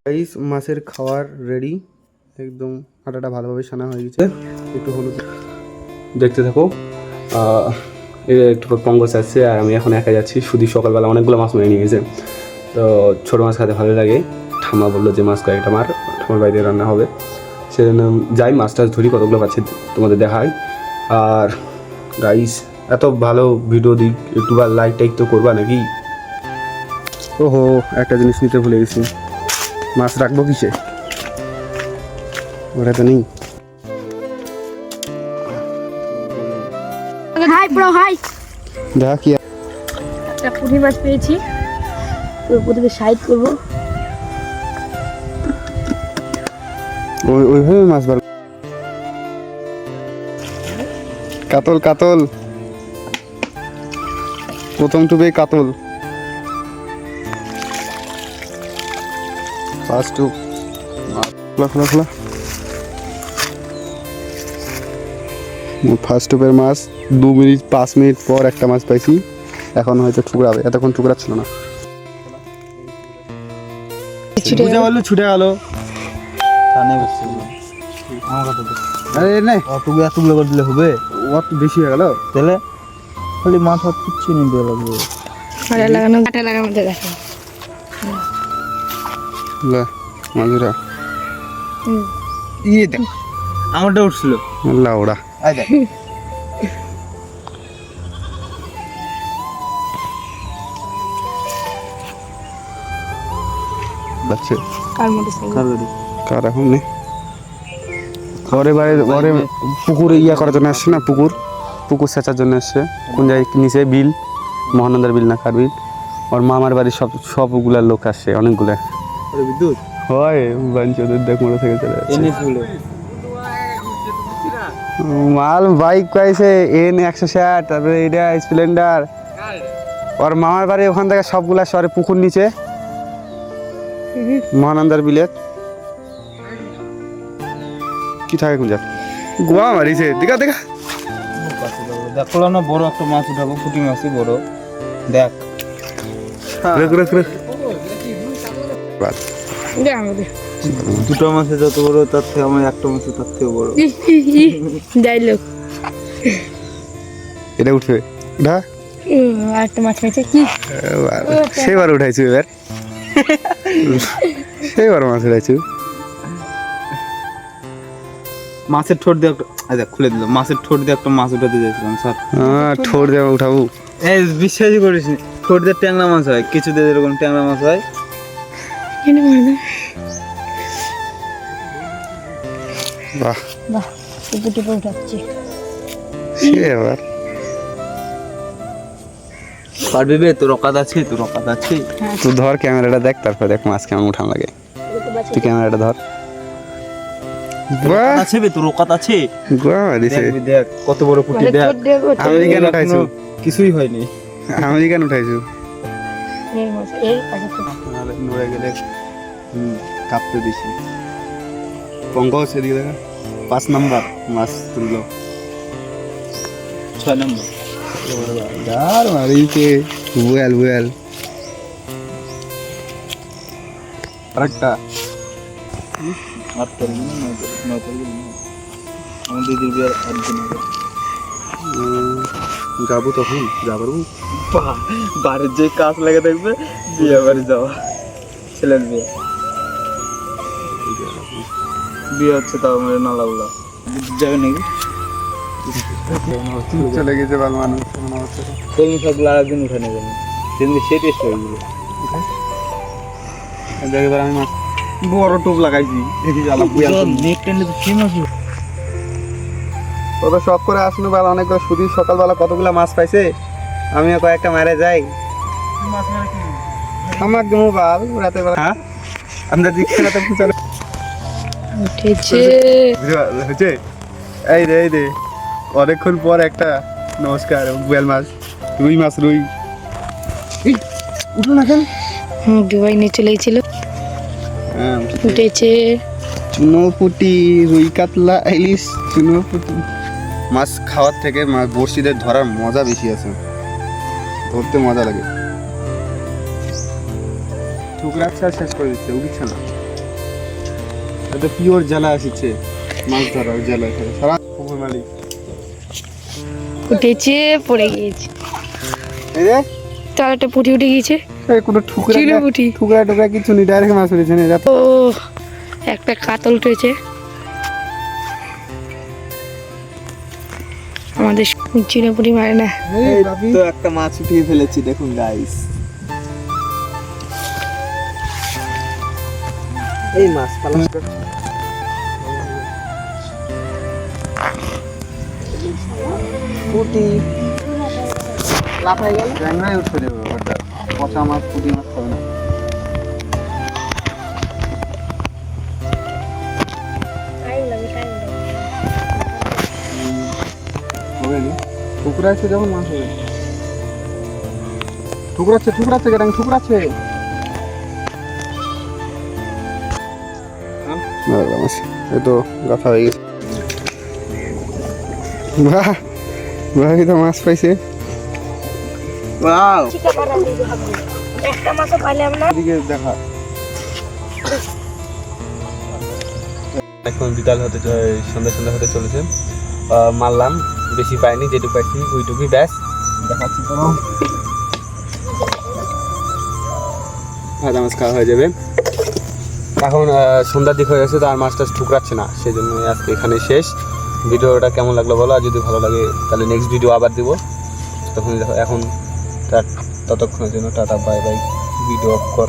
Guys মাছের খাবার ready, একদম আটাটা ভালোভাবে সানা হয়ে গেছে। একটু হলুদ দেখতে থাকো। একটু পঙ্কজ আসছে আর আমি এখন একা যাচ্ছি। শুধু সকালবেলা অনেকগুলো মাছ মেরে নিয়ে গেছে, তো ছোটো মাছ খেতে ভালো লাগে। ঠাম্মা বললো যে মাছ কয়েকটা মার, ঠাম্মার বাড়িতে রান্না হবে, সেজন্য যাই মাছ টাছ ধরি, কতগুলো পাচ্ছি তোমাদের দেখাই। আর গাইস এত ভালো ভিডিও দিক, একটু লাইক টাইক তো করবা নাকি? ওহো, একটা জিনিস নিতে ভুলে গেছি, মাছ রাখবো কিসে, ওটা তো নেই। Hi bro, hi. দেখা কি একটা পুঁটি মাছ পেয়েছি, পুঁটিকে সাইড করবো। ওইভাবে মাছ বার। কাতল কাতল, প্রথম টুপে কাতল, ফার্স্ট টুপ। খোলা খোলা খোলা, ফার্স্ট টুপের মাছ। 2 মিনিট 5 মিনিট পর একটা মাছ পাইছি, এখন হয়তো ঠুকরাবে, এতক্ষণ ঠুকরাচ্ছিল না। ছুটে গেল। আরে নাই এতগুলো করে দিলে হবে, অত বেশি হয়ে গেল। তাহলে খালি মাছ হাত কিচ্ছু নিয়ে দেওয়া লাগবে। কাটা লাগানো দেখো মাঝুরা ইয়ে দেখ, আমারটা উঠছিল লাউড়া। আয় দেখ, বাচ্চা কার মোটরসাইকেল কার এখন নেই। ওরে বাড়ি ওরে পুকুরে ইয়া করার জন্য আসছে না, পুকুর সেচার জন্য আসছে। কোন জায়গায় নিচে বিল, মহানন্দার বিল না কার বিল, ওর মামার বাড়ির সবগুলার লোক আসছে, অনেকগুলা। বিদ্যুৎ হয় বাঞ্চদের দেখ মোটর সাইকেল চলে যাচ্ছে। মাল বাইক পাইছে N160, তারপরে এটা স্প্লেন্ডার। ওর মামার বাড়ি ওখান থেকে সবগুলা শহরে পুকুর নিচে মহানন্দার বিলের। কি থাকে কোন যাক গোয়া মারিছে, দেখা দেখা দেখো না, বড় একটা মাছ উঠাবো, পুঁটি মাছই বড়। দেখ দুটো মাছে যত বড়, তার থেকে আমার একটা মাছে তার থেকে বড়। ডাইলগ। এটা উঠবে উঠা, একটা মাছ পেয়েছে কি সেবার উঠাইছি, এবার সেবার মাছ উঠাইছি। মাছের ঠোঁট দিয়ে একটা, দেখ খুলে দিল, মাছের ঠোঁট দিয়ে একটা মাছ উঠাতে যাচ্ছিলাম স্যার। ঠোঁট দিয়ে উঠাবো, এই বিশ্বাসই করিস নি, ঠোঁট দিয়ে ট্যাংরা মাছ হয়, কিছু দিয়ে এরকম ট্যাংরা মাছ হয়। বাহ বাহ, পুঁটি উঠাচ্ছি। সেবার পারবি বে, তোর অকাত আছে, তোর অকাত আছে। তুই ধর ক্যামেরাটা দেখ, তারপর দেখ মাছ কেমন উঠান লাগে। তুই ক্যামেরাটা ধর। বাহ আছে বে, তোর অকাত আছে। গোয়া মারিছে, দেখবি, দেখ কত বড় পুঁটি। দেখ আমেরিকান উঠাইছো, কিছুই হয়নি। আমেরিকান উঠাইছো। নড়ে গেলে কাঁপতে দিছি। পঙ্কজ এদিকে দেখা, 5 নাম্বার মাছ তুললো। 6 নম্বর। ডার মারিছে, বুয়াল আরেকটা। আর করবি না, নয় করবি না। আমার দিদির বিয়ার 8 দিন আগে যাবো, তখন যাবো বাড়ির যে কাজ লেগে থাকবে, বিয়ে বাড়ি যাওয়া, ছেলের বিয়ে। বিয়ে হচ্ছে তাও মেরে নালাগুলা যাবে নাকি? চলে গেছে ভালো মানুষ। কলমি শাকগুলো আর একদিন উঠে নেবেন, সেদিন সে টেস্ট হয়ে গেল। এবার আমি মাছ বড় টোপ লাগাইছি, ওটা শখ করে আসলো বেলা অনেকগুলো। শুধু সকালবেলা কতগুলো মাছ পাইছে, আমিও কয়েকটা মারে যাই। আমার মোবাইল রাতে বেলা, হ্যাঁ আমরা দেখছি না, তখন চলে উঠেছে। হচ্ছে। এই রে অনেকক্ষণ পর একটা নমস্কার বুয়াল মাছ, রুই মাছ, রুই উঠলো না কেন? দুবাই নিয়ে চলে গেছিল, উঠেছে। চুনোপুটি, রুই কাতলা, ইলিশ, চুনোপুটি। মাছ খাওয়ার থেকে বড়শিদের ধরার মজা বেশি আছে, ধরতে মজা লাগে। ঠুকরাচ্ছে আর শেষ করে দিচ্ছে, উঠছে না। এটা পিওর জেলা এসেছে মাছ ধরার জেলা এখানে সারা পুকুর মালিক উঠেছে পড়ে গিয়েছে, এই যে তার একটা পুঁটি উঠে গিয়েছে, এই কোনো ঠুকরা ছিল পুঁটি। ঠুকরা টুকরা কিছু নেই, ডাইরেক্ট মাছ উঠেছে না। এটা ও একটা কাতল উঠেছে। আমাদের চিনে পুঁটি মারে না। এই রাবি তো একটা মাছ উঠিয়ে ফেলেছি দেখুন গাইস। এই মাছ পালাস করছে। পুঁটি লাফাই গেল, ট্যাংরাই উঠে যাবে ওটা, পচা মাছ পুঁটি মাছ খাবে না। হবে না, ঠুকরাচ্ছে যখন মাছ হবে। ঠুকরাচ্ছে কেন ঠুকরাচ্ছে। এই তো গাথা হয়ে গেছে। বাহ ভাই তো মাছ পাইছে। ওয়াও একটা মাছও পাইলাম না। এদিকে দেখা। এখন বিকাল হতে সন্ধ্যা হতে চলেছে। মারলাম, বেশি পাইনি, যেটুকু পাইছি ওইটুকুই ব্যাস। দেখাচ্ছি তো ভাজা মাছ খাওয়া হয়ে যাবে। এখন সন্ধ্যার দিক হয়ে গেছে, তো আর মাছটা ঠুকরাচ্ছে না, সেই জন্য আজকে এখানে শেষ। ভিডিওটা কেমন লাগলো বলো, আর যদি ভালো লাগে তাহলে নেক্সট ভিডিও আবার দিব। তখন দেখো এখন ততক্ষণের জন্য tata bye bye, video of কর।